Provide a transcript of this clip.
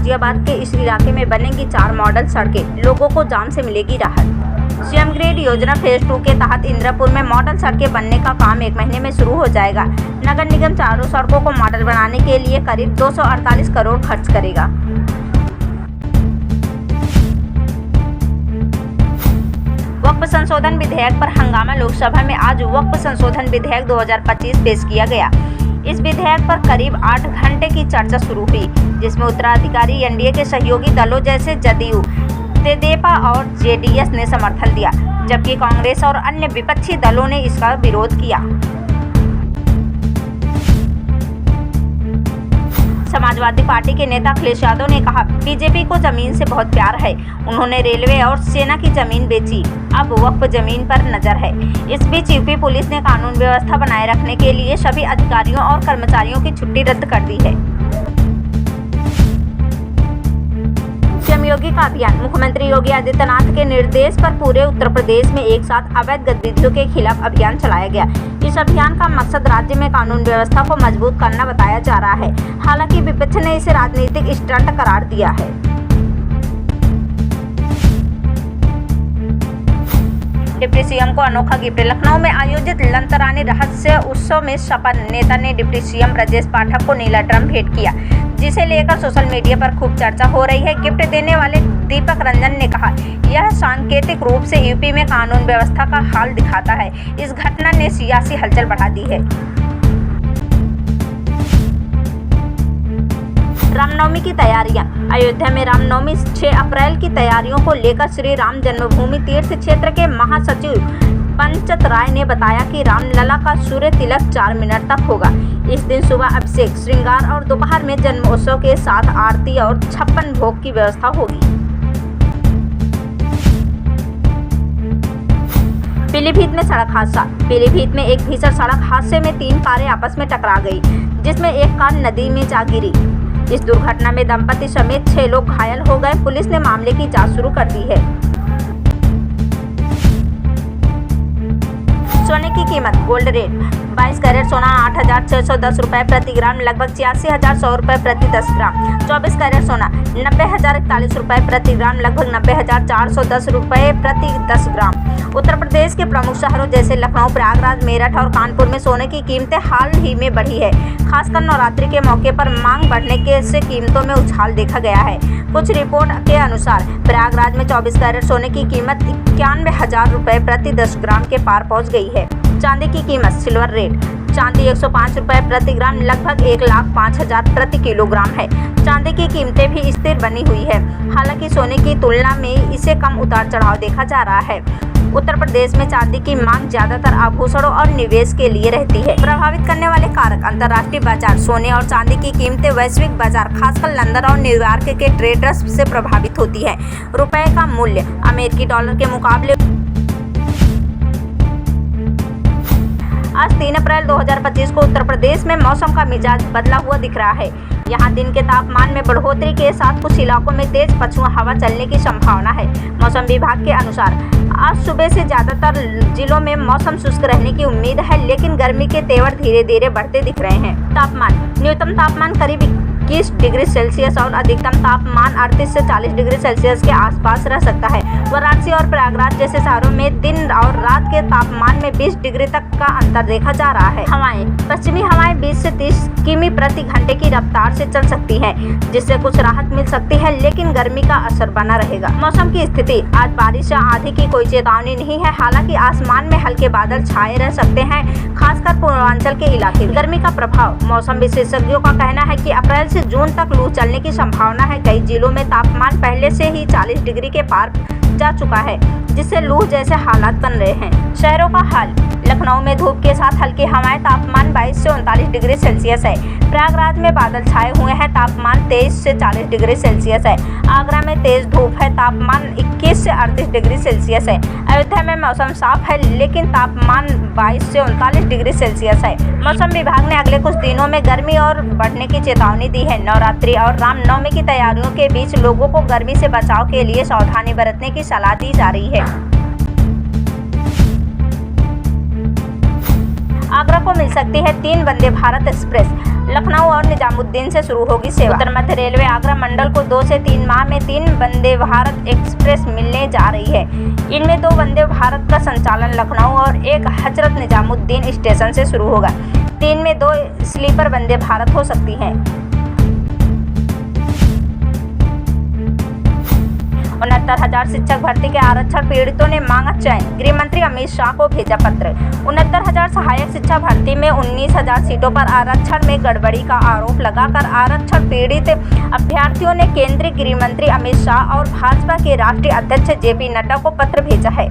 गाजियाबाद के इस इलाके में बनेंगी 4 मॉडल सड़कें, लोगों को जाम से मिलेगी राहत। सीएम ग्रिड योजना फेज 2 के तहत इंद्रपुर में मॉडल सड़कें बनने का काम 1 महीने में शुरू हो जाएगा। नगर निगम चारों सड़कों को मॉडल बनाने के लिए करीब 248 करोड़ खर्च करेगा। वक्फ संशोधन विधेयक पर हंगामा। लोकसभा में आज वक्फ संशोधन विधेयक 2025 पेश किया गया। इस विधेयक पर करीब 8 घंटे की चर्चा शुरू हुई, जिसमें उत्तराधिकारी एनडीए के सहयोगी दलों जैसे जदयू, तेदेपा और जेडीएस ने समर्थन दिया, जबकि कांग्रेस और अन्य विपक्षी दलों ने इसका विरोध किया। समाजवादी पार्टी के नेता अखिलेश यादव ने कहा, बीजेपी को जमीन से बहुत प्यार है। उन्होंने रेलवे और सेना की जमीन बेची, अब वक्फ जमीन पर नजर है। इस बीच यूपी पुलिस ने कानून व्यवस्था बनाए रखने के लिए सभी अधिकारियों और कर्मचारियों की छुट्टी रद्द कर दी है। सीएम योगी का अभियान। मुख्यमंत्री योगी आदित्यनाथ के निर्देश पर पूरे उत्तर प्रदेश में एक साथ अवैध गतिविधियों के खिलाफ अभियान चलाया गया। इस अभियान का मकसद राज्य में कानून व्यवस्था को मजबूत करना बताया जा रहा है। हालांकि विपक्ष ने इसे राजनीतिक स्टंट करार दिया है। डिप्टी सीएम को अनोखा गिफ्ट। लखनऊ में आयोजित लंतरानी रहस्य उत्सव में सपा नेता ने डिप्टी सीएम ब्रजेश पाठक को नीला ड्रम भेंट किया, जिसे लेकर सोशल मीडिया पर खूब चर्चा हो रही है। गिफ्ट देने वाले दीपक रंजन ने कहा, यह सांकेतिक रूप से यूपी में कानून व्यवस्था का हाल दिखाता है। इस घटना ने सियासी हलचल बढ़ा दी है। रामनवमी की तैयारियां। अयोध्या में रामनवमी 6 अप्रैल की तैयारियों को लेकर श्री राम जन्मभूमि तीर्थ क्षेत्र के महासचिव पंचत राय ने बताया कि रामलला का सूर्य तिलक 4 मिनट तक होगा। इस दिन सुबह अभिषेक, श्रृंगार और दोपहर में जन्मोत्सव के साथ आरती और 56 भोग की व्यवस्था होगी। पीलीभीत में सड़क हादसा। पीलीभीत में एक भीषण सड़क हादसे में 3 कारें आपस में टकरा गई, जिसमें एक कार नदी में जा गिरी। इस दुर्घटना में दंपति समेत 6 लोग घायल हो गए। पुलिस ने मामले की जांच शुरू कर दी है। सोने की कीमत। गोल्ड रेट 22 कैरेट सोना 8,610 रुपये प्रति ग्राम, लगभग 86,100 रुपये प्रति 10 ग्राम। 24 कैरेट सोना 90,041 रुपये प्रति ग्राम, लगभग 90,410 रुपये प्रति 10 ग्राम। उत्तर प्रदेश के प्रमुख शहरों जैसे लखनऊ, प्रयागराज, मेरठ और कानपुर में सोने की कीमतें हाल ही में बढ़ी है। खासकर नवरात्रि के मौके पर मांग बढ़ने से कीमतों में उछाल देखा गया है। कुछ रिपोर्ट के अनुसार प्रयागराज में 24 कैरेट सोने की कीमत 91,000 रुपये प्रति 10 ग्राम के पार पहुंच गई है। चांदी की कीमत। Silver rate. चांदी 105 रुपये प्रति ग्राम, लगभग 1,05,000 प्रति किलोग्राम है। चांदी की कीमतें भी स्थिर बनी हुई है। हालांकि सोने की तुलना में इसे कम उतार चढ़ाव देखा जा रहा है। उत्तर प्रदेश में चांदी की मांग ज्यादातर आभूषणों और निवेश के लिए रहती है। प्रभावित करने वाले कारक। अंतर्राष्ट्रीय बाजार। सोने और चांदी की कीमतें वैश्विक बाजार, खासकर लंदन और न्यूयॉर्क के ट्रेडर्स से प्रभावित होती है। रुपए का मूल्य। अमेरिकी डॉलर के मुकाबले आज 3 अप्रैल 2025 को उत्तर प्रदेश में मौसम का मिजाज बदला हुआ दिख रहा है। यहाँ दिन के तापमान में बढ़ोतरी के साथ कुछ इलाकों में तेज पछुआ हवा चलने की संभावना है। मौसम विभाग के अनुसार आज सुबह से ज्यादातर जिलों में मौसम शुष्क रहने की उम्मीद है, लेकिन गर्मी के तेवर धीरे धीरे बढ़ते दिख रहे हैं। तापमान। न्यूनतम तापमान करीब 21 डिग्री सेल्सियस और अधिकतम तापमान 38 से 40 डिग्री सेल्सियस के आसपास रह सकता है। वाराणसी और प्रयागराज जैसे शहरों में दिन और रात के तापमान में 20 डिग्री तक का अंतर देखा जा रहा है। हवाएं। पश्चिमी हवाएं 20 से 30 किमी प्रति घंटे की रफ्तार से चल सकती है, जिससे कुछ राहत मिल सकती है, लेकिन गर्मी का असर बना रहेगा। मौसम की स्थिति। आज बारिश या आंधी की कोई चेतावनी नहीं है। हालांकि आसमान में हल्के बादल छाए रह सकते हैं, खासकर पूर्वांचल के इलाके। गर्मी का प्रभाव। मौसम विशेषज्ञों का कहना है कि अप्रैल से जून तक लू चलने की संभावना है। कई जिलों में तापमान पहले से ही 40 डिग्री के पार जा चुका है, जिससे लू जैसे हालात बन रहे हैं। शहरों का हाल। लखनऊ में धूप के साथ हल्की हवाएं, तापमान 22 से 39 डिग्री सेल्सियस है। प्रयागराज में बादल छाए हुए हैं, तापमान 23 से 40 डिग्री सेल्सियस है। आगरा में तेज धूप है, तापमान 21 से 38 डिग्री सेल्सियस है। अयोध्या में मौसम साफ है, लेकिन तापमान 22 से 39 डिग्री सेल्सियस है। मौसम विभाग ने अगले कुछ दिनों में गर्मी और बढ़ने की चेतावनी दी है। नवरात्रि और रामनवमी की तैयारियों के बीच लोगों को गर्मी से बचाव के लिए सावधानी बरतने की सलाह दी जा रही है। आगरा को मिल सकती है 3 वंदे भारत एक्सप्रेस। लखनऊ और निजामुद्दीन से शुरू होगी सेवा। उत्तर मध्य रेलवे आगरा मंडल को 2 से 3 माह में 3 वंदे भारत एक्सप्रेस मिलने जा रही है। इनमें 2 वंदे भारत का संचालन लखनऊ और एक हजरत निजामुद्दीन स्टेशन से शुरू होगा। 3 में 2 स्लीपर वंदे भारत हो सकती हैं। 69,000 शिक्षक भर्ती के आरक्षण पीड़ितों ने मांगा चयन। गृह मंत्री अमित शाह को भेजा पत्र। 69,000 सहायक शिक्षा भर्ती में 19,000 सीटों पर आरक्षण में गड़बड़ी का आरोप लगाकर आरक्षण पीड़ित अभ्यर्थियों ने केंद्रीय गृह मंत्री अमित शाह और भाजपा के राष्ट्रीय अध्यक्ष JP नड्डा को पत्र भेजा है।